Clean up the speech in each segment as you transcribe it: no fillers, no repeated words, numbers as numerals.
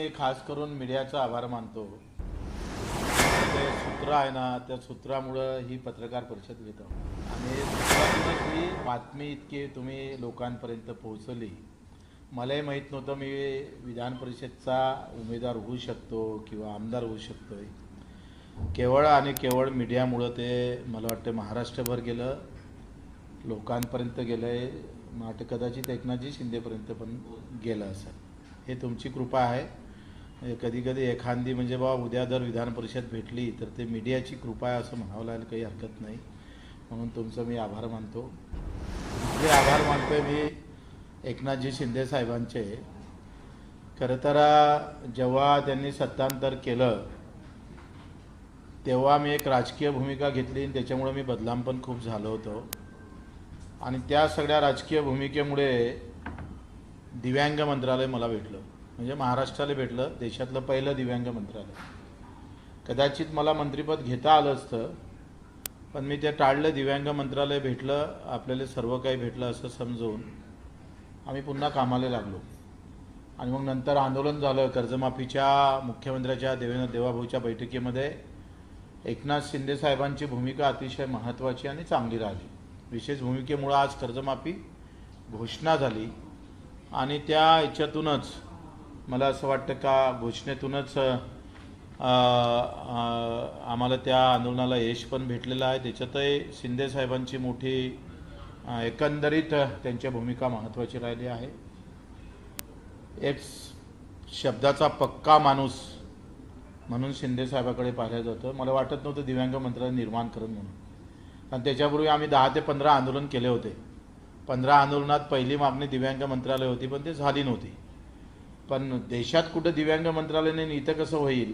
खास करून मीडियाचा आभार मानतो. ते सूत्र आहे ना, त्या सूत्रामुळं ही पत्रकार परिषद घेतो आणि सूत्रातूनच ही बातमी इतकी तुम्ही लोकांपर्यंत पोहोचवली. मलाही माहीत नव्हतं मी विधान परिषदचा उमेदवार होऊ शकतो किंवा आमदार होऊ शकतोय. केवळ आणि केवळ मीडियामुळं ते मला वाटतं महाराष्ट्रभर गेलं, लोकांपर्यंत गेलं आहे, कदाचित एकनाथजी शिंदेपर्यंत पण गेलं असेल. हे तुमची कृपा आहे. कधी कधी एखादी म्हणजे बाबा उद्या जर विधान परिषद भेटली तर ते मीडियाची कृपा आहे असं म्हणावं लागेल, काही हरकत नाही. म्हणून तुमचं मी आभार मानतो. दुसरे आभार मानतोय मी एकनाथजी शिंदे साहेबांचे. खरं तर जेव्हा त्यांनी सत्तांतर केलं तेव्हा मी एक राजकीय भूमिका घेतली आणि त्याच्यामुळे मी बदनाम पण खूप झालो होतो. आणि त्या सगळ्या राजकीय भूमिकेमुळे दिव्यांग मंत्रालय मला भेटलं, म्हणजे महाराष्ट्राला भेटलं, देशातलं पहिलं दिव्यांग मंत्रालय. कदाचित मला मंत्रिपद घेता आलं असतं, पण मी ते टाळलं. दिव्यांग मंत्रालय भेटलं, आपल्याला सर्व काही भेटलं असं समजून आम्ही पुन्हा कामाला लागलो. आणि मग नंतर आंदोलन झालं. कर्जमाफीच्या मुख्यमंत्र्याच्या देवाभाऊच्या बैठकीमध्ये एकनाथ शिंदे साहेबांची भूमिका अतिशय महत्त्वाची आणि चांगली राहिली. विशेष भूमिकेमुळे आज कर्जमाफी घोषणा झाली आणि त्या याच्यातूनच मला असं वाटतं का घोषणेतूनच आम्हाला त्या आंदोलनाला यश पण भेटलेलं आहे. त्याच्यातही शिंदे साहेबांची मोठी एकंदरीत त्यांच्या भूमिका महत्त्वाची राहिली आहे. एक शब्दाचा पक्का माणूस म्हणून शिंदे साहेबाकडे पाहिलं जातं. मला वाटत नव्हतं दिव्यांग मंत्रालय निर्माण करून म्हणून, आणि त्याच्यापूर्वी आम्ही 10 ते 15 आंदोलन केले होते. 15 आंदोलनात पहिली मागणी दिव्यांग मंत्रालय होती, पण ते झाली नव्हती. पण देशात कुठं दिव्यांग मंत्रालय नाही, इथं कसं होईल,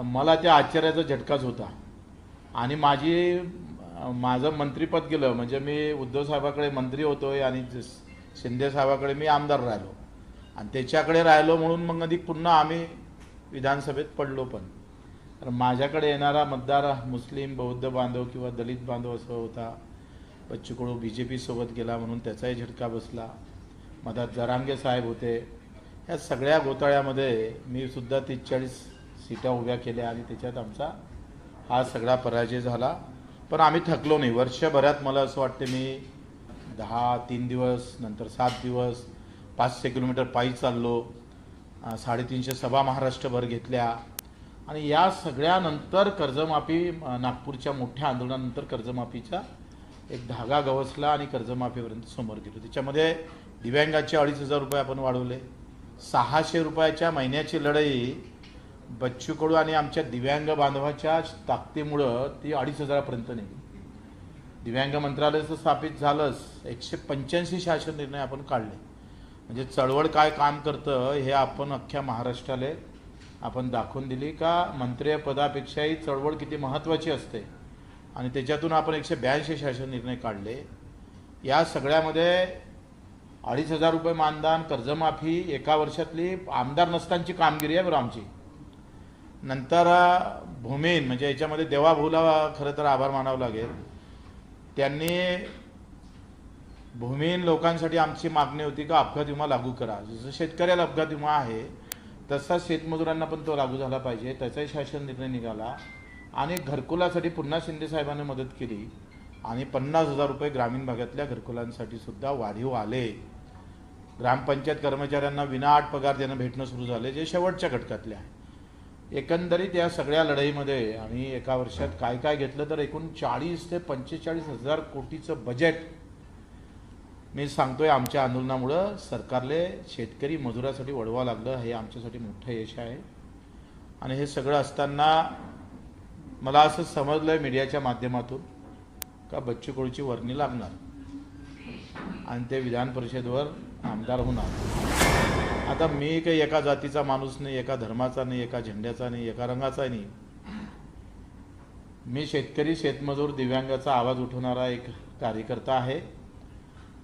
मला त्या आश्चर्याचा झटकाच होता. आणि माझं मंत्रिपद गेलं, म्हणजे मी उद्धव साहेबाकडे मंत्री होतोय आणि शिंदे साहेबाकडे मी आमदार राहिलो आणि त्याच्याकडे राहिलो म्हणून मग अधिक पुन्हा आम्ही विधानसभेत पडलो. पण तर माझ्याकडे येणारा मतदार मुस्लिम बौद्ध बांधव किंवा दलित बांधव असं होता. बच्चू कडू BJP सोबत गेला म्हणून त्याचाही झटका बसला. मधात जरांगे साहेब होते. या सगळ्या घोटाळ्यामध्ये मी सुद्धा 30-40 सीटा उभ्या केल्या आणि त्याच्यात आमचा हा सगळा पराजय झाला. पण आम्ही थकलो नाही. वर्षभरात मला असं वाटतं मी 3 दिवस, नंतर 7 दिवस 500 किलोमीटर पायी चाललो, 350 सभा महाराष्ट्रभर घेतल्या. आणि या सगळ्यानंतर कर्जमाफी, नागपूरच्या मोठ्या आंदोलनानंतर कर्जमाफीचा एक धागा गवसला आणि कर्जमाफीपर्यंत समोर गेलो. त्याच्यामध्ये दिव्यांगाचे 2,500 रुपये आपण वाढवले. 600 रुपयाच्या महिन्याची लढाई बच्चू कडू आणि आमच्या दिव्यांग बांधवाच्या ताकदीमुळं ती 2,500पर्यंत नेली. दिव्यांग मंत्रालयाचं स्थापित झालंच. 185 शासन निर्णय आपण काढले. म्हणजे चळवळ काय काम करतं हे आपण अख्ख्या महाराष्ट्राला आपण दाखवून दिली का मंत्रिपदापेक्षाही चळवळ किती महत्त्वाची असते. आणि त्याच्यातून आपण 182 शासन निर्णय काढले. या सगळ्यामध्ये 2,500 रुपये मानधन, कर्जमाफी, एका वर्षातली आमदार नसतानाची कामगिरी आहे बरं आमची. नंतर भूमीन, म्हणजे याच्यामध्ये देवाभाऊला खरं तर आभार मानावं लागेल. त्यांनी भूमीहीन लोकांसाठी आमची मागणी होती का अपघात विमा लागू करा. जसं शेतकऱ्याला अपघात विमा आहे तसा शेतमजुरांना पण तो लागू झाला पाहिजे. त्याचाही शासन निर्णय निघाला आणि घरकुलासाठी पुन्हा शिंदे साहेबांनी मदत केली आणि 50,000 रुपये ग्रामीण भागातल्या घरकुलांसाठी सुद्धा वाढीव आले. ग्रामपंचायत कर्मचाऱ्यांना विनाअट पगार देणं भेटणं सुरू झाले, जे शेवटच्या घटकातले आहे. एकंदरीत या सगळ्या लढाईमध्ये आम्ही एका वर्षात काय काय घेतलं तर एकूण 40 ते 45,000 कोटीचं बजेट मी सांगतोय आमच्या आंदोलनामुळं सरकारले शेतकरी मजुरासाठी वळवावं लागलं. हे आमच्यासाठी मोठं यश आहे. आणि हे सगळं असताना मला असं समजलं मीडियाच्या माध्यमातून का बच्चू कडूची वर्णी लागणार आणि ते विधान परिषदेवर आमदार होणार. आता मी काही एका जातीचा माणूस नाही, एका धर्माचा नाही, एका झेंड्याचा नाही, एका रंगाचा नाही. मी शेतकरी, शेतमजूर, दिव्यांगाचा आवाज उठवणारा एक कार्यकर्ता आहे.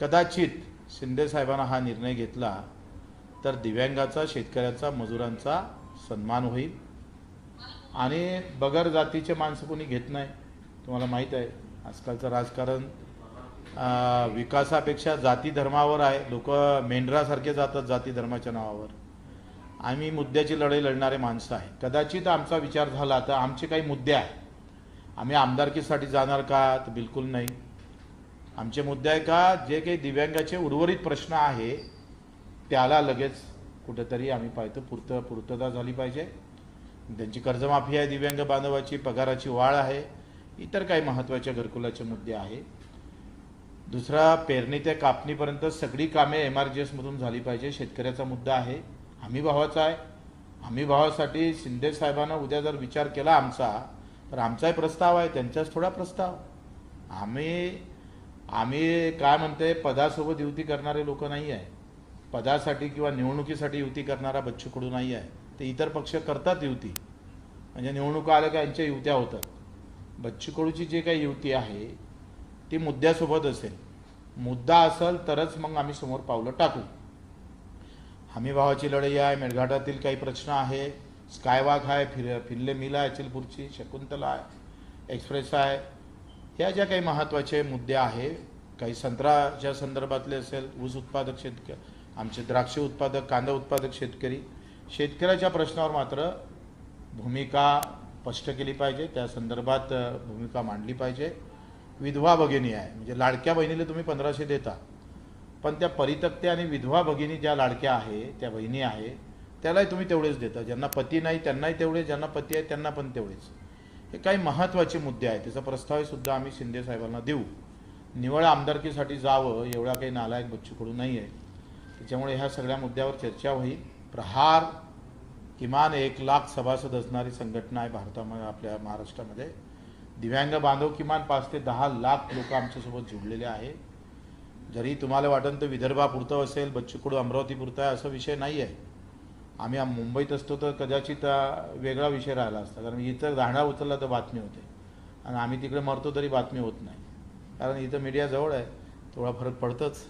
कदाचित शिंदे साहेबांना हा निर्णय घेतला तर दिव्यांगाचा, शेतकऱ्याचा, मजुरांचा सन्मान होईल. आणि बगर जातीचे माणसं कोणी घेत नाही. तुम्हाला माहीत आहे आजकालचं राजकारण विकासापेक्षा जाती धर्मावर आहे. लोक मेंढरासारखे जातात जाती धर्माच्या नावावर. आम्ही मुद्द्याची लढाई लढणारे माणसं आहे. कदाचित आमचा विचार झाला तर आमचे काही मुद्दे आहे, आम्ही आमदारकीसाठी जाणार का, तर बिलकुल नाही. आमचे मुद्दे आहे का, जे काही दिव्यांगाचे उर्वरित प्रश्न आहे त्याला लगेच कुठेतरी आम्ही पाहतो पूर्तता झाली पाहिजे. त्यांची कर्जमाफी आहे, दिव्यांग बांधवाची पगाराची वाढ आहे, इतर काही महत्त्वाचे घरकुलाचे मुद्दे आहे. दुसरा, पेरणी ते कापणीपर्यंत सगळी कामे MRGS मधून झाली पाहिजे, शेतकऱ्याचा मुद्दा आहे, हमी भावाचा आहे. हमी भावासाठी शिंदे साहेबांना उद्या जर विचार केला आमचा, तर आमचाही प्रस्ताव आहे, त्यांचाच थोडा प्रस्ताव. आम्ही काय म्हणते, पदासोबत युती करणारे लोक नाही आहे, पदासाठी किंवा निवडणुकीसाठी युती करणारा बच्चू कडू नाही आहे. ते इतर पक्ष करतात युती, म्हणजे निवडणुका आल्या का यांच्या युत्या होतात. बच्चू कडूची जी काही युती आहे ती मुद्द्यासोबत असेल, मुद्दा असेल तरच मग आम्ही समोर पावलं टाकू. हमी भावाची लढाई आहे, मेळघाटातील काही प्रश्न आहे, स्कायवॉक आहे, फिरले मिल आहे अचलपूरची, शकुंतला आहे, एक्सप्रेस आहे, ह्या ज्या काही महत्त्वाचे मुद्दे आहे, काही संत्र्याच्या संदर्भातले असेल, ऊस उत्पादक शेतकरी, आमचे द्राक्ष उत्पादक, कांदा उत्पादक शेतकऱ्याच्या प्रश्नावर मात्र भूमिका स्पष्ट केली पाहिजे, त्या संदर्भात भूमिका मांडली पाहिजे. विधवा भगिनी आहे, म्हणजे लाडक्या बहिणीला तुम्ही 1500 देता, पण त्या परित्यक्ते आणि विधवा भगिनी ज्या लाडक्या आहे, त्या बहिणी आहे, त्यालाही तुम्ही तेवढेच देता. ज्यांना पती नाही त्यांनाही तेवढे, ज्यांना पती आहे त्यांना पण तेवढेच. हे काही महत्त्वाचे मुद्दे आहेत, त्याचा प्रस्ताव सुद्धा आम्ही शिंदे साहेबांना देऊ. निवळ आमदारकीसाठी जावं एवढा काही नालायक बच्चू कडू नाही आहे, त्याच्यामुळे ह्या सगळ्या मुद्द्यावर चर्चा होईल. प्रहार किमान 1,00,000 सभासद असणारी संघटना आहे भारतामध्ये, आपल्या महाराष्ट्रामध्ये. दिव्यांग बांधव किमान 5 ते 10 लाख लोक आमच्यासोबत जुळलेले आहे. जरी तुम्हाला वाटतं तर विदर्भापुरतं असेल, बच्चू कडू अमरावतीपुरतं आहे, असा विषय नाही आहे. आम्ही मुंबईत असतो तर कदाचित वेगळा विषय राहिला असता, कारण इथं दांडा उचलला तर बातमी होते, आणि आम्ही तिकडे मरतो तरी बातमी होत नाही, कारण इथं मीडिया जवळ आहे, थोडा फरक पडतोच.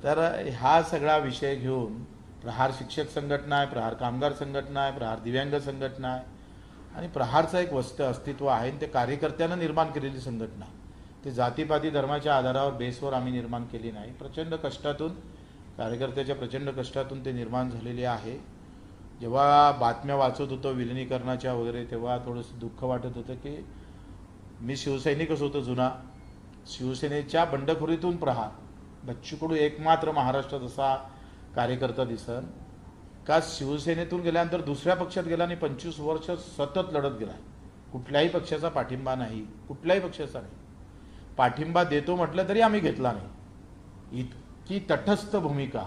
तर हा सगळा विषय घेऊन प्रहार शिक्षक संघटना आहे, प्रहार कामगार संघटना आहे, प्रहार दिव्यांग संघटना आहे, आणि प्रहारचं एक अस्तित्व आहे. ते कार्यकर्त्यानं निर्माण केलेली संघटना, ते जातीपाती धर्माच्या आधारावर बेसवर आम्ही निर्माण केली नाही. प्रचंड कष्टातून, कार्यकर्त्याच्या प्रचंड कष्टातून ते निर्माण झालेले आहे. जेव्हा बातम्या वाचत होतो विलिनीकरणाच्या वगैरे, तेव्हा थोडंसं दुःख वाटत होतं की मी शिवसैनिकच होतो जुना, शिवसेनेच्या बंडखोरीतून प्रहार, बच्चू कडू एकमात्र महाराष्ट्रात असा कार्यकर्ता दिसन का शिवसेनेतून गेल्यानंतर दुसऱ्या पक्षात गेला आणि 25 वर्ष सतत लढत गेला. कुठल्याही पक्षाचा पाठिंबा नाही, कुठल्याही पक्षाचा नाही. पाठिंबा देतो म्हटलं तरी आम्ही घेतला नाही. इतकी तटस्थ भूमिका,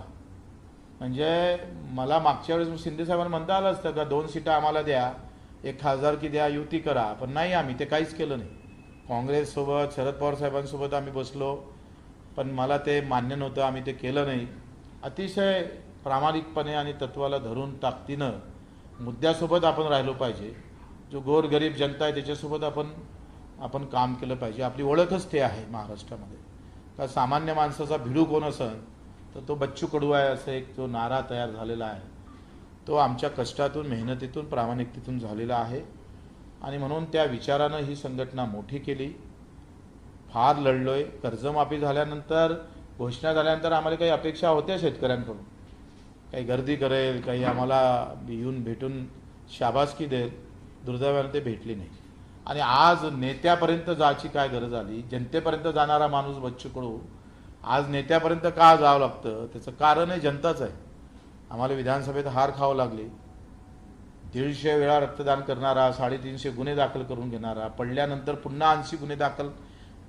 म्हणजे मला मागच्या वेळेस शिंदे साहेबांना म्हणता आलं असतं का 2 सीटा आम्हाला द्या, 1 खासदारकी द्या, युती करा, पण नाही, आम्ही ते काहीच केलं नाही. काँग्रेससोबत, शरद पवार साहेबांसोबत आम्ही बसलो, पण मला ते मान्य नव्हतं, आम्ही ते केलं नाही. अतिशय प्रामाणिकपणे आणि तत्वाला धरून ताकदीनं मुद्द्यासोबत आपण राहिलो पाहिजे. जो गोरगरीब जनता आहे त्याच्यासोबत आपण काम केलं पाहिजे. आपली ओळखच ते आहे महाराष्ट्रामध्ये. का सामान्य माणसाचा भिडू कोण असेल तर तो बच्चू कडू आहे, असं एक जो नारा तयार झालेला आहे, तो आमच्या कष्टातून, मेहनतीतून, प्रामाणिकतेतून झालेला आहे. आणि म्हणून त्या विचारानं ही संघटना मोठी केली, फार लढलोय. कर्जमाफी झाल्यानंतर, घोषणा झाल्यानंतर आम्हाला काही अपेक्षा होत्या शेतकऱ्यांकडून, काही गर्दी करेल, काही आम्हाला येऊन भेटून शाबासकी देईल. दुर्दैवाने ते भेटली नाही. आणि आज नेत्यापर्यंत जायची काय गरज आली? जनतेपर्यंत जाणारा माणूस बच्चू कडू आज नेत्यापर्यंत का जावं लागतं? त्याचं कारण आहे जनताच आहे. आम्हाला विधानसभेत हार खावं लागली. 150 वेळा रक्तदान करणारा, 350 गुन्हे दाखल करून घेणारा, पडल्यानंतर पुन्हा 80 गुन्हे दाखल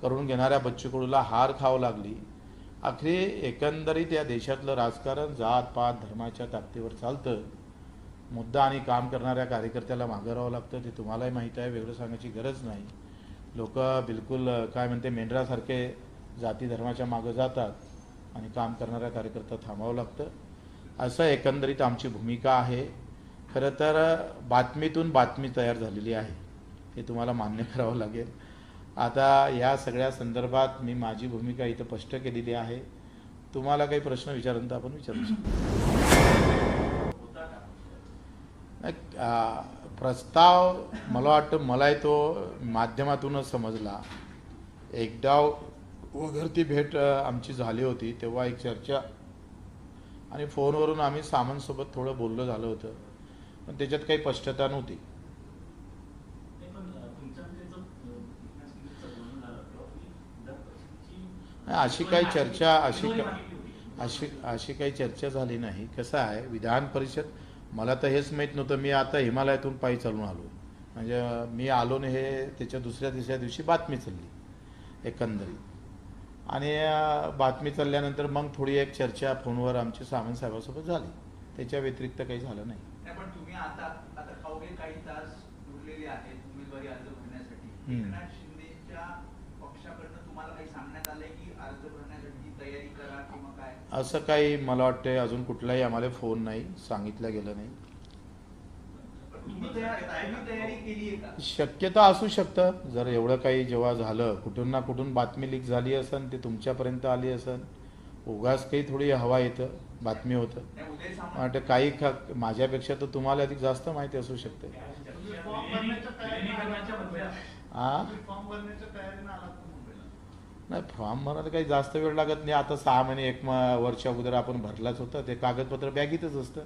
करून घेणाऱ्या बच्चू कडूला हार खावं लागली. अखेरी एकंदरीत या देशातलं राजकारण जात पात धर्माच्या ताकदीवर चालतं. मुद्दा आणि काम करणाऱ्या कार्यकर्त्याला मागं राहावं लागतं, ते तुम्हालाही माहीत आहे, वेगळं सांगायची गरज नाही. लोक बिलकुल काय म्हणते मेंढरासारखे जाती धर्माच्या मागं जातात आणि काम करणाऱ्या कार्यकर्ता थांबावं लागतं. असं एकंदरीत आमची भूमिका आहे. खरं तर बातमीतून बातमी तयार झालेली आहे, हे तुम्हाला मान्य करावं लागेल. आता या सगळ्या संदर्भात मी माझी भूमिका इथं स्पष्ट केलेली आहे. तुम्हाला काही प्रश्न विचारून तर आपण विचारू शकतो. प्रस्ताव मला वाटतं मलाही तो माध्यमातूनच समजला. एकदा वगैरे ती भेट आमची झाली होती, तेव्हा एक चर्चा आणि फोनवरून आम्ही सामंतसोबत थोडं बोलणं झालं होतं, पण त्याच्यात काही स्पष्टता नव्हती. नाही, अशी काही चर्चा अशी काही चर्चा झाली नाही. कसं आहे, विधान परिषद, मला तर हेच माहीत नव्हतं. मी आता हिमालयातून पायी चालून आलो. म्हणजे मी आलो नाही हे त्याच्या दुसऱ्या तिसऱ्या दिवशी बातमी चालली एकंदरीत. आणि बातमी चालल्यानंतर मग थोडी एक चर्चा फोनवर आमची सामंत साहेबांसोबत झाली. त्याच्या व्यतिरिक्त काही झालं नाही. पण तुम्ही आता आता अवघे काही तास उरलेले आहेत उमेदवारी अर्ज भरण्यासाठी. हम्म. एकनाथ शिंदेच्या पक्षाकडनं तुम्हाला काही सांगण्यात आलंय की अर्ज भरण्यासाठी तयारी करा किंवा काय? असं काही मला वाटतं अजून कुठलाही आम्हाला फोन नाही, सांगितलं गेलं नाही. तुम्ही तयारी केली आहे का? शक्यता असू शकतं. जर एवढं काही जेव्हा झालं, कुठून ना कुठून बातमी लीक झाली असेल, ते तुमच्यापर्यंत आली असेल, उगाच काही थोडी हवा येतं, बातमी होतं. नाही, उदय सामंत वाटतं काही माझ्यापेक्षा तर तुम्हाला अधिक जास्त माहिती असू शकते. हा, नाही, फॉर्म भरायला काही जास्त वेळ लागत नाही. आता 6 महिने 1 वर्ष अगोदर आपण भरलाच होतं. ते कागदपत्र बॅगीतच असतं.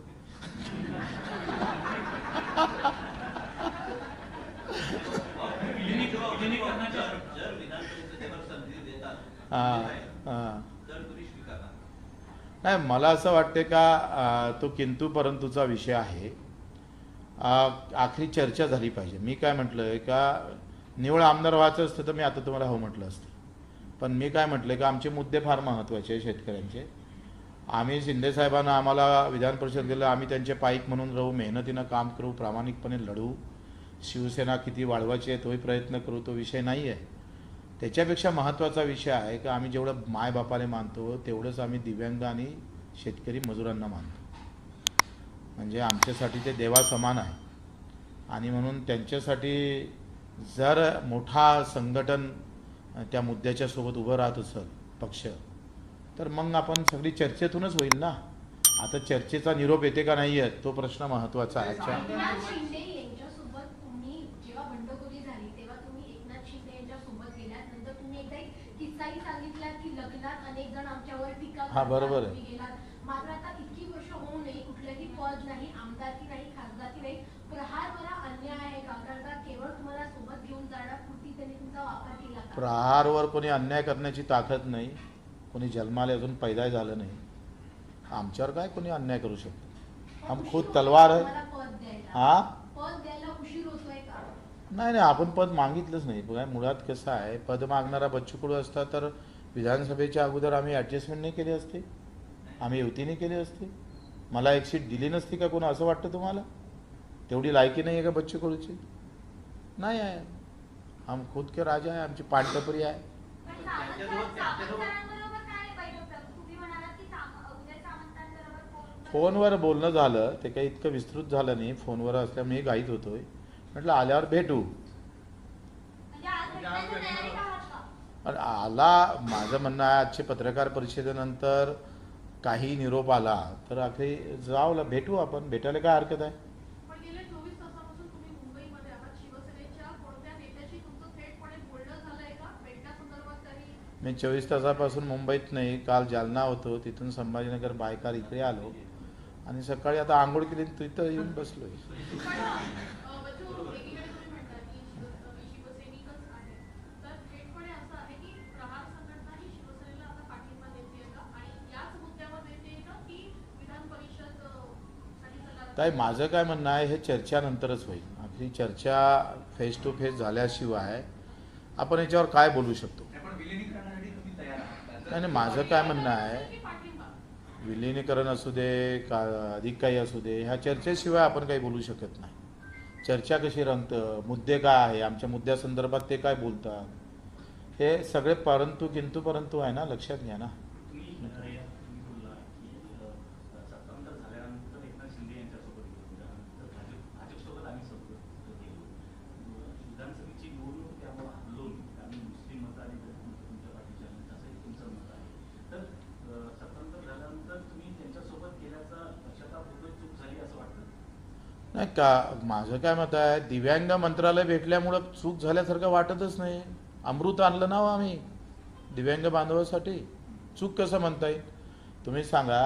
हां हां. नाही, मला असं वाटते का तो किंतु परंतुचा विषय आहे. आखरी चर्चा झाली पाहिजे. मी काय म्हटलं का, निवड आमदार व्हायचं असतं तर मी आता तुम्हाला हो म्हटलं असतं. पण मी काय म्हटलं का, आमचे मुद्दे फार महत्त्वाचे आहे शेतकऱ्यांचे. आम्ही शिंदे साहेबांना आम्हाला विधान परिषद दिलं, आम्ही त्यांचे पाईक म्हणून राहू, मेहनतीनं काम करू, प्रामाणिकपणे लढू. शिवसेना किती वाढवायची आहे तोही प्रयत्न करू, तो विषय नाही आहे. त्याच्यापेक्षा महत्त्वाचा विषय आहे की आम्ही जेवढं मायबापाला मानतो तेवढंच आम्ही दिव्यांग आणि शेतकरी मजुरांना मानतो. म्हणजे आमच्यासाठी ते देवासमान आहे. आणि म्हणून त्यांच्यासाठी जर मोठा संघटन त्या मुद्द्याच्या सोबत उभं राहत असेल पक्ष, तर मग आपण सगळी चर्चेतूनच होईल ना. आता चर्चेचा निरोप येते का नाही येत तो प्रश्न महत्त्वाचा आहे. एकनाथ शिंदे यांच्यासोबत तुम्ही जेव्हा बंडखोरी झाली तेव्हा तुम्ही एकनाथ शिंदे यांच्यासोबत गेलात. नंतर तुम्ही एकदा एक किस्साही सांगितला की लग्नात अनेक जण आमच्यावर टीका हा, बरोबर आहे. तुम्ही गेलात. मात्र आता इतकी वर्ष होऊनही कुठलंही पद नाही, आमदारकी नाही, खासदारकी नाही. प्रहारवर अन्याय आहे का? कारण का केवळ तुम्हाला सोबत घेऊन जाण्यापुरती त्यांनी तुमचा वापर केला का? प्रहारवर कोणी अन्याय करण्याची ताकद नाही. कोणी जन्माला अजून पैदाही झालं नाही. आमच्यावर काय कोणी अन्याय करू शकतो? हम खुद तलवार आहे. हा, पद द्यायला उशीर होतोय का? नाही नाही, आपण पद मागितलंच नाही. बघा, मुळात कसं आहे, पद मागणारा बच्चू कडू असता तर विधानसभेच्या अगोदर आम्ही ॲडजस्टमेंट नाही केली असते, आम्ही युतीने केली असते. मला एक सीट दिली नसती का कोण, असं वाटतं तुम्हाला? तेवढी लायकी नाही आहे का बच्चू कडूची? नाही आहे. हम खुद के राजा आहे, आमची पाणटपरी आहे. पण सावंतरांबरोबर काय बैठक? तुम्ही म्हणालात की उदय सामंतांबरोबर फोनवर बोलणं झालं, ते काही इतकं विस्तृत झालं नाही. फोनवर असल्यामुळे मी घाईत होतोय. म्हटलं आल्यावर भेटू. म्हणजे आज भेटण्याची तयारी आहात का? आणि आला, माझं म्हणणं आहे, आजची पत्रकार परिषदेनंतर काही निरोप आला तर अखेरी जावं, भेटू आपण. भेटायला काय हरकत आहे? पण गेल्या 24 तासापासून तुम्ही मुंबईमध्ये आहात. शिवसेनेच्या कोणत्या नेत्याशी तुमचं थेटपणे बोलणं झालंय का? भेटण्यासंदर्भात तरी? मी 24 तासापासून मुंबईत नाही. काल जालना होतो, तिथून संभाजीनगर बायकार इकडे आलो आणि सकाळी आता आंघोळ केली तिथं येऊन बसलोय. पण बच्चू, एकीकडे तुम्ही म्हणता की शिवसैनिकच आहे, तर थेटपणे असं आहे की प्रहार संघटना ही शिवसेनेला आता पाठिंबा देते का? आणि याच मुद्द्यावर देते का की विधान परिषद साठी सल्ला? काय माझं काय म्हणणं आहे, हे चर्चानंतरच होईल. आपली चर्चा फेस टू फेस झाल्याशिवाय आपण याच्यावर काय बोलू शकतो? पण विलिनीकरणासाठी तुम्ही तयार आहात का? नाही नाही, माझं काय म्हणणं आहे, की पाठिंबा? विलिनीकरण असू दे का अधिक काही असू दे, ह्या चर्चेशिवाय आपण काही बोलू शकत नाही. चर्चा कशी रंगतं, मुद्दे काय आहे, आमच्या मुद्द्यासंदर्भात ते काय बोलतात, हे सगळे परंतु किंतु परंतु आहे ना, लक्षात घ्या ना. तुम्ही बोलला की सत्तांतर झाल्यानंतर एकनाथ शिंदे यांच्यासोबत गेलो, त्यानंतर भाजपसोबत आम्ही सोबत गेलो. विधानसभेची निवडणूक त्यामुळे हल्लो आम्ही मुस्लिम मत आणि तुमच्या पाठीचे असं तुमचं मत आहे. तर सत्तांतर झाल्यानंतर तुम्ही त्यांच्यासोबत गेल्याचा शतापूर्वी चूक झाली असं वाटतं? नाही का, माझं काय मत आहे, दिव्यांग मंत्रालय भेटल्यामुळं चूक झाल्यासारखं वाटतच नाही. अमृत आणलं ना हो आम्ही दिव्यांग बांधवासाठी. चूक कसं म्हणता येईल? तुम्ही सांगा,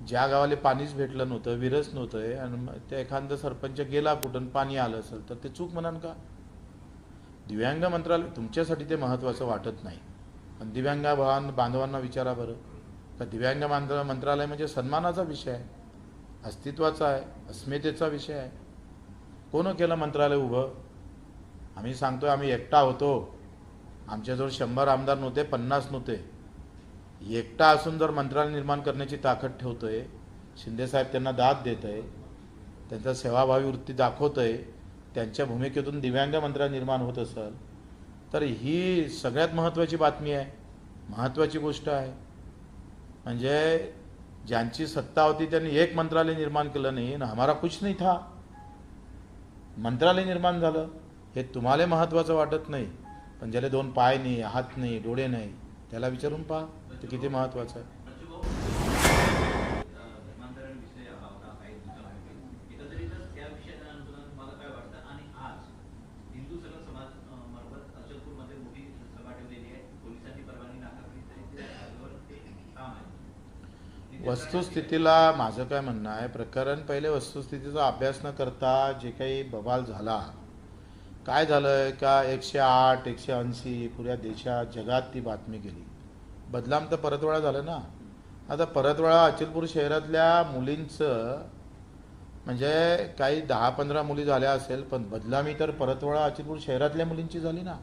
ज्या गावाला पाणीच भेटलं नव्हतं, विरच नव्हतं आणि मग त्या एखादा सरपंच गेला कुठून पाणी आलं असेल तर ते चूक म्हणाल का? दिव्यांग मंत्रालय तुमच्यासाठी ते महत्त्वाचं वाटत नाही, पण दिव्यांग बांधवांना विचारा बरं का दिव्यांग मंत्रालय म्हणजे सन्मानाचा विषय आहे, अस्तित्वाचा आहे, अस्मितेचा विषय आहे. कोण केलं मंत्रालय उभं? आम्ही सांगतोय आम्ही एकटा होतो, आमच्याजवळ 100 आमदार नव्हते, 50 नव्हते. एकटा असून जर मंत्रालय निर्माण करण्याची ताकद ठेवतोय, शिंदेसाहेब त्यांना दाद देत आहे, त्यांचा सेवाभावी वृत्ती दाखवतोय, त्यांच्या भूमिकेतून दिव्यांग मंत्रालय निर्माण होत असेल तर ही सगळ्यात महत्त्वाची बातमी आहे, महत्त्वाची गोष्ट आहे. म्हणजे ज्यांची सत्ता होती त्यांनी एक मंत्रालय निर्माण केलं नाही ना, हमारा कुछ नहीं था, मंत्रालय निर्माण झालं. हे तुम्हाला महत्त्वाचं वाटत नाही, पण ज्याला 2 पाय नाही, हात नाही, डोळे नाही, त्याला विचारून पहा ते किती महत्त्वाचं आहे. धर्मांतरण विषय हा होता काही दिवसांपूर्वी. एकंदरीतच या विषयाच्या अनुषंगाने तुम्हाला काय वाटतं? आणि आज हिंदू सगळ समाज मार्फत अचलपूरमध्ये मोठी सभा ठेवलेली आहे, पोलिसांची परवानगी नाकारली तरी त्या जागेवर ते काम आहे. वस्तुस्थितीला माझं काय म्हणणं आहे, प्रकरण पहिले वस्तुस्थितीचा अभ्यास न करता जे काही बवाल झाला, काय झालं का 108 180 पुऱ्या देशात जगात ती बातमी गेली. बदलाम तर परतवाडा झालं ना. आता परतवाडा अचलपूर शहरातल्या मुलींचं म्हणजे काही 10-15 मुली झाल्या असेल, पण बदलामी तर परतवाडा अचलपूर शहरातल्या मुलींची झाली ना,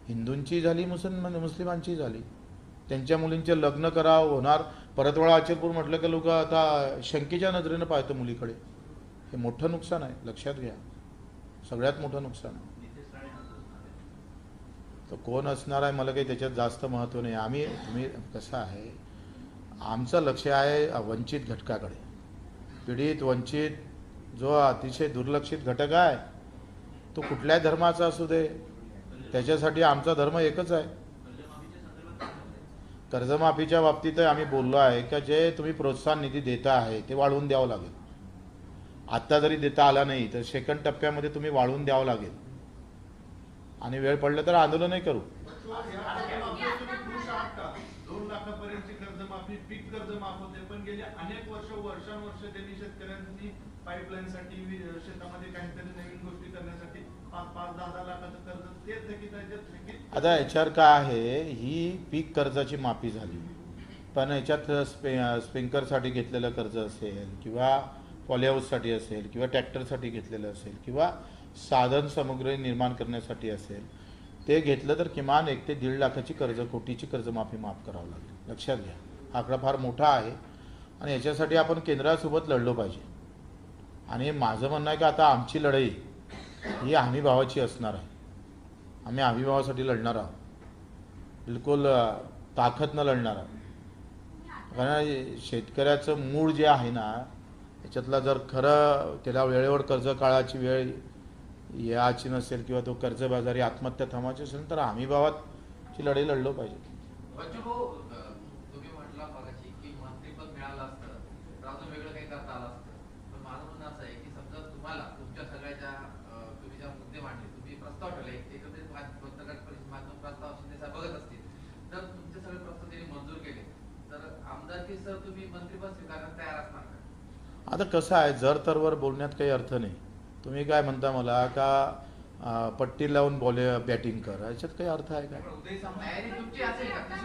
हिंदूंची झाली, मुस्लिमांची झाली. त्यांच्या मुलींचे लग्न करावं होणार. परतवाडा अचलपूर म्हटलं की लोक आता शंकेच्या नजरेनं पाहतं मुलीकडे. हे मोठं नुकसान आहे, लक्षात घ्या, सगळ्यात मोठं नुकसान आहे. तर कोण असणार आहे मला काही त्याच्यात जास्त महत्त्व नाही. तुम्ही कसं आहे, आमचं लक्ष आहे वंचित घटकाकडे. पीडित वंचित जो अतिशय दुर्लक्षित घटक आहे तो कुठल्याही धर्माचा असू दे, त्याच्यासाठी आमचा धर्म एकच आहे. कर्जमाफीच्या बाबतीत आम्ही बोललो आहे का जे तुम्ही प्रोत्साहन निधी देता आहे ते वाढवून द्यावं लागेल. आत्ता जरी देता आला नाही तर सेकंड टप्प्यामध्ये तुम्ही वाढवून द्यावं लागेल आणि वेळ पडलं तर आंदोलनही करू. 2 लाखापर्यंतची कर्जमाफी, पीक कर्ज माफ होते, पण गेले अनेक वर्षानुवर्ष त्यांनी शेतकऱ्यांनी पाईपलाईनसाठी शेतामध्ये काहीतरी नवीन गोष्टी करण्यासाठी 5-10 लाखाचं कर्ज ते थकीत. आता याच्यावर काय आहे, ही पीक कर्जाची माफी झाली, पण याच्यात स्प्रिंकलरसाठी घेतलेलं कर्ज असेल किंवा पॉलीहाऊससाठी असेल किंवा ट्रॅक्टरसाठी घेतलेलं असेल किंवा साधन सामुग्री निर्माण करण्यासाठी असेल, ते घेतलं तर किमान 1 ते 1.5 लाखाची कोटीची कर्जमाफी माफ करावं लागेल. लक्षात घ्या, हा आकडा फार मोठा आहे आणि याच्यासाठी आपण केंद्रासोबत लढलो पाहिजे. आणि माझं म्हणणं आहे की आता आमची लढाई ही हमीभावाची असणार आहे. आम्ही हमीभावासाठी लढणार आहोत, बिलकुल ताकदनं लढणार आहोत. कारण शेतकऱ्याचं मूळ जे आहे ना, याच्यातला जर खरं त्याला वेळेवर कर्ज काळाची वेळ याची नसेल किंवा तो कर्जबाजारी आत्महत्या थांबायची असेल तर हमीभावाची लढाई लढलो पाहिजे. तुम्ही म्हटला मगाशी की मंत्रीपद मिळालं असतं तर अजून वेगळं काही करता आलं असतं, पण माझं म्हणणं असं आहे की समजा तुम्हाला तुमच्या सगळ्याच्या तुम्ही ज्या मुद्दे मांडले, तुम्ही प्रस्ताव ठेवले, एकत्रित पत्रकार परिषद माध्यम प्रस्ताव शिंदेसाहेब बघत असतील तर तुमचे सगळे प्रस्ताव त्यांनी मंजूर केले तर आमदारकी सर तुम्ही मंत्रीपद स्वीकारण्यास तयार असणार का? आता कसं आहे, जर तरवर बोलण्यात काही अर्थ नाही. तुम्ही काय म्हणता मला का पट्टी लावून बॅटिंग कर, याच्यात काही अर्थ आहे का? तयारी तुमची असेल का?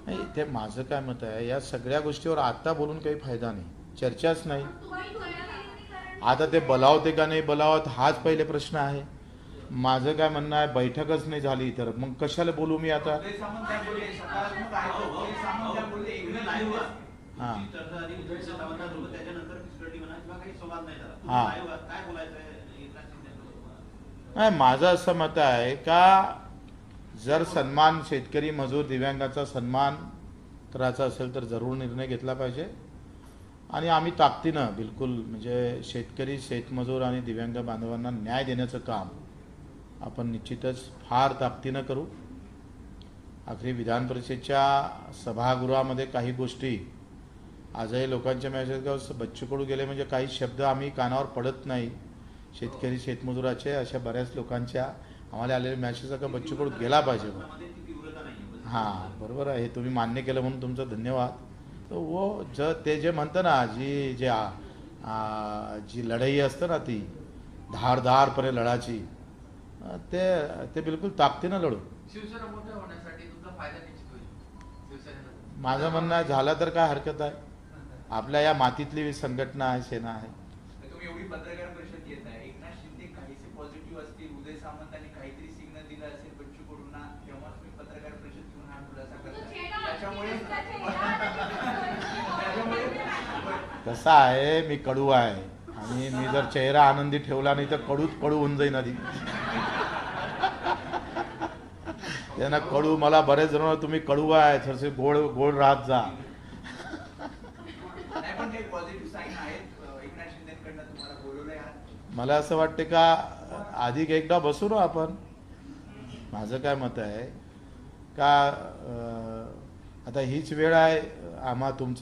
नाही, ते माझं काय मत आहे, या सगळ्या गोष्टीवर आता बोलून काही फायदा नाही, चर्चाच नाही. आता ते बोलावते का नाही बोलावत हाच पहिले प्रश्न आहे. माझं काय म्हणणं आहे, बैठकच नाही झाली तर मग कशाला बोलू मी आता? हां नाही, माझं असं मत आहे का जर सन्मान शेतकरी मजूर दिव्यांगाचा सन्मान करायचा असेल तर जरूर निर्णय घेतला पाहिजे. आणि आम्ही ताकदीनं बिलकुल म्हणजे शेतकरी शेतमजूर आणि दिव्यांग बांधवांना न्याय देण्याचं काम आपण निश्चितच फार ताकदीनं करू. आखरी विधान परिषदेच्या सभागृहामध्ये काही गोष्टी आजही लोकांच्या मॅसेज बच्चू कडू गेले म्हणजे काही शब्द आम्ही कानावर पडत नाही शेतकरी शेतमजुराचे, अशा बऱ्याच लोकांच्या आम्हाला आलेले मॅसेज का बच्चू कडू गेला पाहिजे. हां बरोबर आहे, हे तुम्ही मान्य केलं म्हणून तुमचं धन्यवाद. तर वो ते जे म्हणतं ना जी लढाई असतं ना ती धारदारपणे लढाची, ते ते बिलकुल ताकदीनं लढू. शिवसेना मोठ्या होण्यासाठी तुमचा फायदा निश्चित होईल शिवसेनेला. माझं म्हणणं झालं तर काय हरकत आहे. आपल्या या मातीतली संघटना आहे, सेना आहे. तुम्ही एवढी पत्रकार परिषद घेत आहे, एकनाथ शिंदे काहीसे पॉझिटिव्ह असतील, उदय सामंतांनी काहीतरी सिग्नल दिलं असेल बच्चू कडूंना, तेव्हा तुम्ही पत्रकार परिषद घेऊन हा खुलासा करताय. त्याच्यामुळे कसं आहे, मी कडू आहे आणि मी जर चेहरा आनंदी ठेवला नाही तर कडू होऊन जाईन आधी. त्यांना कडू, मला बरेच जण तुम्ही कडू आहे थोडेसे गोड गोड राहत जा. नाही पण काही पॉझिटिव्ह साईन आहेत एकनाथ शिंदेकडनं तुम्हाला बोलवलंय आज. मला असं वाटते का अधिक एकदा बसू ना आपण. माझं काय मत आहे का आता हीच वेळ आहे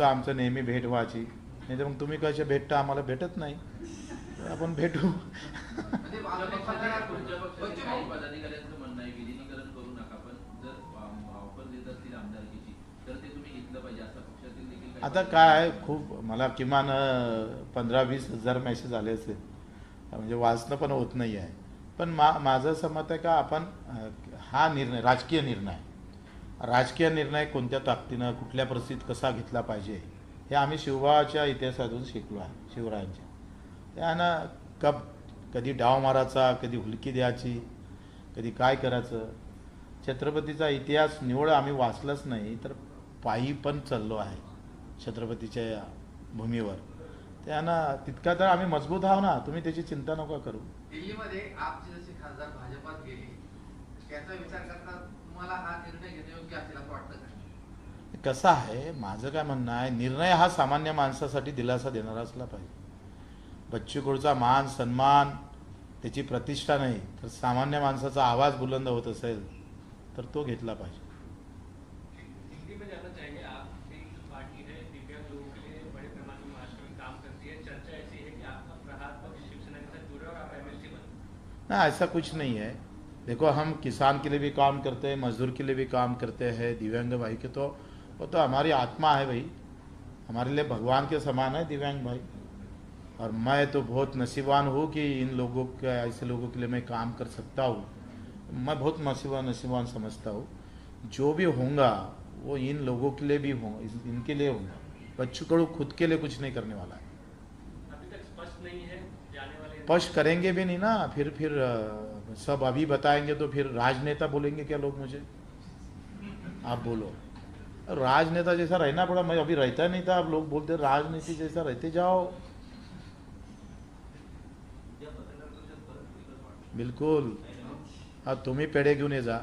आमचं नेहमी भेट व्हायची, नाही तर मग तुम्ही कसे भेटता, आम्हाला भेटत नाही, तर आपण भेटू. म्हणजे बच्चू भाऊ पदाधिकाऱ्यांचं म्हणणं आहे विलिनीकरण करू नका, पण जर ऑफर देत असतील आमदारकीची तर ते तुम्ही घेतलं पाहिजे असं पक्षातील देखील काही आता काय खूप मला किमान 15-20 हजार मेसेज आले असेल, म्हणजे वाचणं पण होत नाही आहे. पण माझं असं मत आहे का आपण हा निर्णय राजकीय निर्णय कोणत्या ताकदीनं कुठल्या परिस्थितीत कसा घेतला पाहिजे हे आम्ही शिवबाच्या इतिहासातून शिकलो आहे. शिवरायांच्या त्यानं कधी डाव मारायचा, कधी हुलकी द्यायची, कधी काय करायचं. छत्रपतीचा इतिहास निवड आम्ही वाचलाच नाही तर पायी पण चाललो आहे छत्रपतीच्या या भूमीवर. त्यानं तितका तर आम्ही मजबूत आहो ना, तुम्ही त्याची चिंता नका करू. दिल्लीमध्ये आपचे जसे खासदार भाजपात गेले त्याचा विचार करता तुम्हाला हा निर्णय घेणे योग्य असेल असं वाटतं का? कसं आहे, माझं काय म्हणणं आहे, निर्णय हा सामान्य माणसासाठी दिलासा देणारा असला पाहिजे. बच्चू कडूचा मान सन्मान, त्याची प्रतिष्ठा नाही तर सामान्य माणसाचा आवाज बुलंद होत असेल तर तो घेतला पाहिजे. हिंदी में जानना चाहेंगे, आपकी जो पार्टी है दिव्यांग लोगों के लिए बड़े पैमाने में महाराष्ट्र में काम करती है, चर्चा ऐसी है कि आपका प्रहार पक्ष शिवसेना के साथ जुड़े और आप एमएलसी बने। ना, ऐसा कुछ नहीं है. देखो हम किसान के लिए भी काम करते हैं, मजदूर के लिए भी काम करते हैं, दिव्यांग भाई के तो वो तो हमारी आत्मा है भाई, हमारे लिए भगवान के समान है दिव्यांग भाई. और मैं तो बहुत नसीबान हूँ कि इन लोगों के, ऐसे लोगों के लिए मैं काम कर सकता हूँ. मैं बहुत नसीबान समझता हूँ. जो भी होगा वो इन लोगों के लिए भी होगा, इनके लिए होगा. बच्चू कडू खुद के लिए कुछ नहीं करने वाला है. अभी तक स्पष्ट नहीं है जाने वाले। स्पष्ट करेंगे भी नहीं ना, फिर सब अभी बताएंगे तो फिर राजनेता बोलेंगे क्या लोग मुझे? आप बोलो. राजनेता जैसा रहना पड़ा, मैं अभी रहता नहीं था, अब लोग बोलते राजनीति जैसा रहते जाओ. बिलकुल. हा तुम्ही पेढे घेऊन ये जा.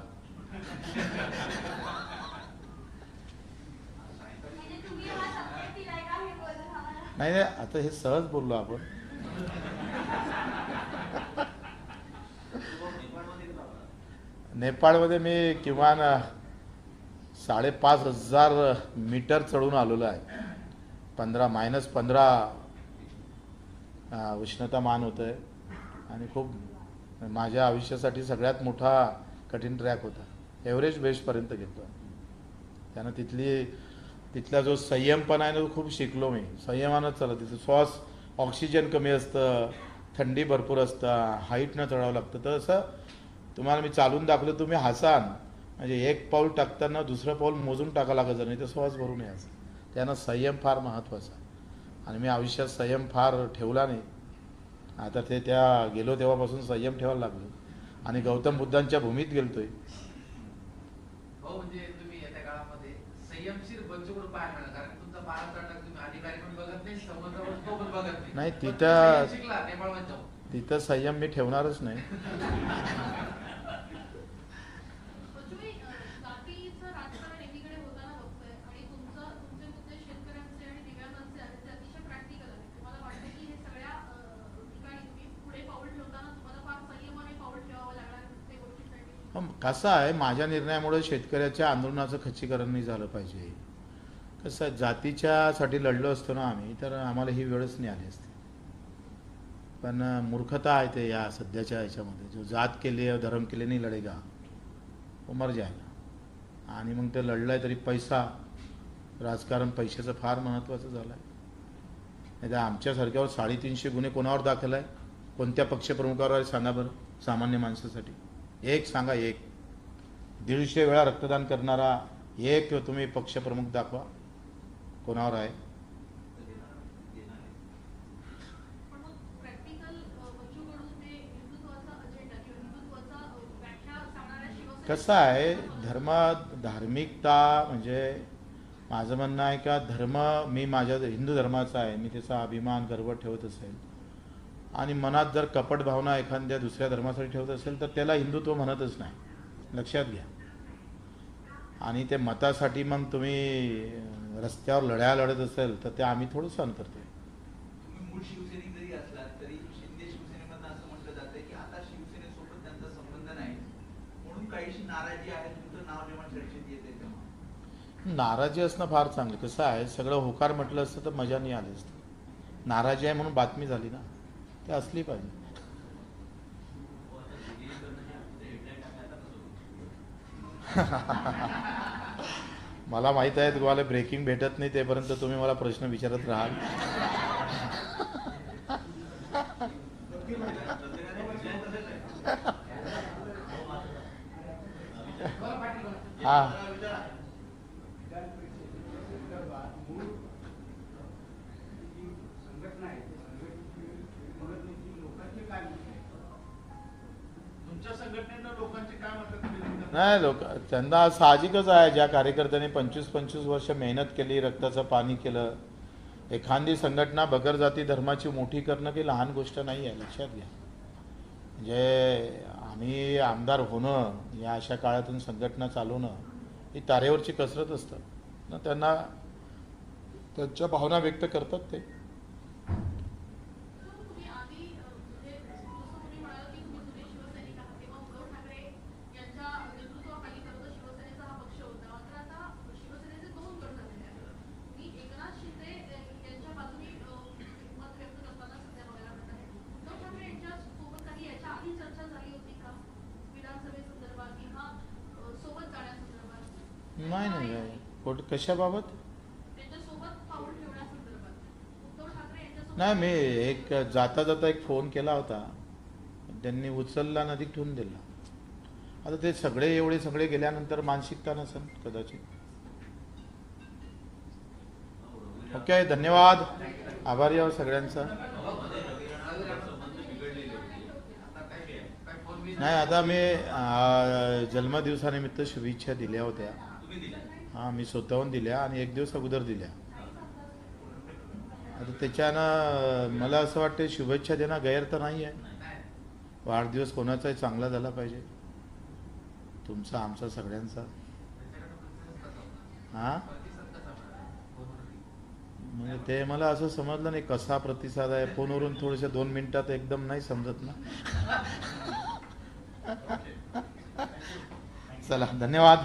नाही नाही, आता हे सहज बोललो आपण. नेपाळमध्ये मी किमान 5,500 मीटर चढून आलेलो आहे. -15 उष्णतामान होतं आहे आणि खूप माझ्या आयुष्यासाठी सगळ्यात मोठा कठीण ट्रॅक होता. एव्हरेज बेसपर्यंत घेतलो. त्यानं तिथला जो संयमपणा आहे ना तो खूप शिकलो मी. संयमानंच चालत. तिथं श्वास ऑक्सिजन कमी असतं, थंडी भरपूर असतं, हाईटनं चढावं लागतं. तर असं तुम्हाला मी चालून दाखवलं, तुम्ही हसाल. म्हणजे एक पाऊल टाकताना दुसरं पाऊल मोजून टाका लागायचं, नाही तर श्वास भरून यायचं. त्यानं संयम फार महत्त्वाचा. आणि मी आयुष्यात संयम फार ठेवला नाही. आता त्या गेलो तेव्हापासून संयम ठेवायला लागलो आणि गौतम बुद्धांच्या भूमीत गेलतोय. हो, म्हणजे तुम्ही येत्या काळामध्ये संयमशीर बच्चू कडू पाहायला मिळणार, कारण तुमचा महाराष्ट्र नाटक तुम्ही अधिकारी पण बघत नाही, समोरचा तो पण बघत नाही. नाही, पण तिथं- तुम्ही संयम शिकला नेपाळमध्ये जाऊन. तिथं संयम मी ठेवणारच नाही. तुम्ही जातीचं राजकारण एकीकडे होताना बघतोय आणि तुमचे मुद्दे शेतकऱ्यांचे आणि दिव्यांगांचे आहेत, ते अतिशय प्रॅक्टिकल आहेत. तुम्हाला वाटतं की हे सगळ्या ठिकाणी तुम्ही पुढे पाऊल ठेवताना तुम्हाला फार संयमाने पाऊल ठेवावं लागणार प्रत्येक गोष्टीसाठी? कसं आहे, माझ्या निर्णयामुळे शेतकऱ्याच्या आंदोलनाचं खच्चीकरण नाही झालं पाहिजे. कसं आहे, जातीच्यासाठी लढलो असतो ना आम्ही तर आम्हाला ही वेळच नाही आली असती. पण मूर्खता आहे ते या सध्याच्या ह्याच्यामध्ये. जो जात के लिए धर्म के लिए नहीं लढेगा वो मर जाएगा. आणि मग ते लढलंय तरी पैसा, राजकारण पैशाचं फार महत्त्वाचं झालं आहे. नाही तर आमच्यासारख्यावर 350 गुन्हे कोणावर दाखल आहे? कोणत्या पक्षप्रमुखावर आहे सांगा बरं, सामान्य माणसासाठी एक सांगा. एक 150 वेळा रक्तदान करणारा एक तुम्ही पक्षप्रमुख दाखवा, कोणावर आहे? पण मग प्रॅक्टिकल बच्चू कडू ते हिंदुत्वाचा अजेंडा किंवा हिंदुत्वाचा व्याख्या सांगणाऱ्या शिवसेना कसं आहे, धार्मिकता म्हणजे माझं म्हणणं आहे का धर्म, मी माझ्या हिंदू धर्माचा आहे, मी त्याचा अभिमान गर्व ठेवत असेल आणि मनात जर कपट भावना एखाद्या दुसऱ्या धर्मासाठी ठेवत असेल तर त्याला हिंदुत्व म्हणतच नाही, लक्षात घ्या. आणि ते मतासाठी मग तुम्ही रस्त्यावर लढ्या लढत असेल तर ते आम्ही थोडं सहन करतोय. तुम्ही मूळ शिवसैनिक जरी असलात तरी शिंदे शिवसेनेमधनं असं म्हटलं जातं की आता शिवसेनेसोबत त्यांचा संबंध नाही म्हणून काहीशी नाराजी आहे. तुमचं नाव जेव्हा चर्चेत येते तेव्हा नाराजी असणं फार चांगलं. कसं आहे, सगळं होकार म्हटलं असतं तर मजा नाही आली असती. नाराजी आहे म्हणून बातमी झाली ना, ते असली पाहिजे. मला माहित आहे तुम्हाला ब्रेकिंग भेटत नाही, तेपर्यंत तुम्ही मला प्रश्न विचारत राहाल. हा, तुमच्या संघटनेनं लोकांची काय मतं दिली? नाही लोक त्यांना साहजिकच आहे, ज्या कार्यकर्त्यांनी 25-25 वर्ष मेहनत केली, रक्ताचं पाणी केलं. एखादी संघटना बगर जाती धर्माची मोठी करणं काही लहान गोष्ट नाही आहे, लक्षात घ्या. म्हणजे आम्ही आमदार होणं, या अशा काळातून संघटना चालवणं ही तारेवरची कसरत असतं ना. त्यांना त्यांच्या भावना व्यक्त करतात ते. तुम्ही आधी म्हणजे जसं तुम्ही म्हणालात की तुम्ही जुने शिवसैनिक आहात तेव्हा उद्धव ठाकरे यांच्या नेतृत्वाखाली खरं तर शिवसेनेचा हा पक्ष होता. मात्र आता शिवसेनेचे 2 गट झालेले आहेत. तुम्ही एकनाथ शिंदे यांच्या बाजूने मत व्यक्त करताना सध्या बघायला मिळत आहे. उद्धव ठाकरे यांच्या सोबत काही याच्या आधी चर्चा झाली होती का विधानसभेसंदर्भात किंवा सोबत जाण्यासंदर्भात? नाही नाही कशाबाबत? त्यांच्यासोबत पाऊल ठेवण्यासंदर्भात उद्धव ठाकरे यांच्यासोबत नाही, मी एक जाता जाता एक फोन केला होता, त्यांनी उचलला, नदीत ठेवून दिला. आता ते एवढे सगळे गेल्यानंतर मानसिकता नसेल कदाचित. ओके, धन्यवाद, आभारी आहोत सगळ्यांचा. नाही, आता मी जन्मदिवसानिमित्त शुभेच्छा दिल्या होत्या. हां, मी स्वतःहून दिल्या आणि 1 दिवस अगोदर दिल्या. आता त्याच्यानं मला असं वाटतं शुभेच्छा देणं गैर तर नाही आहे. वाढदिवस कोणाचाही चांगला झाला पाहिजे, तुमचा, आमचा, सगळ्यांचा. हां, म्हणजे ते मला असं समजलं नाही कसा प्रतिसाद आहे. फोनवरून थोडेसे 2 मिनिटात एकदम नाही समजत ना. चला, धन्यवाद.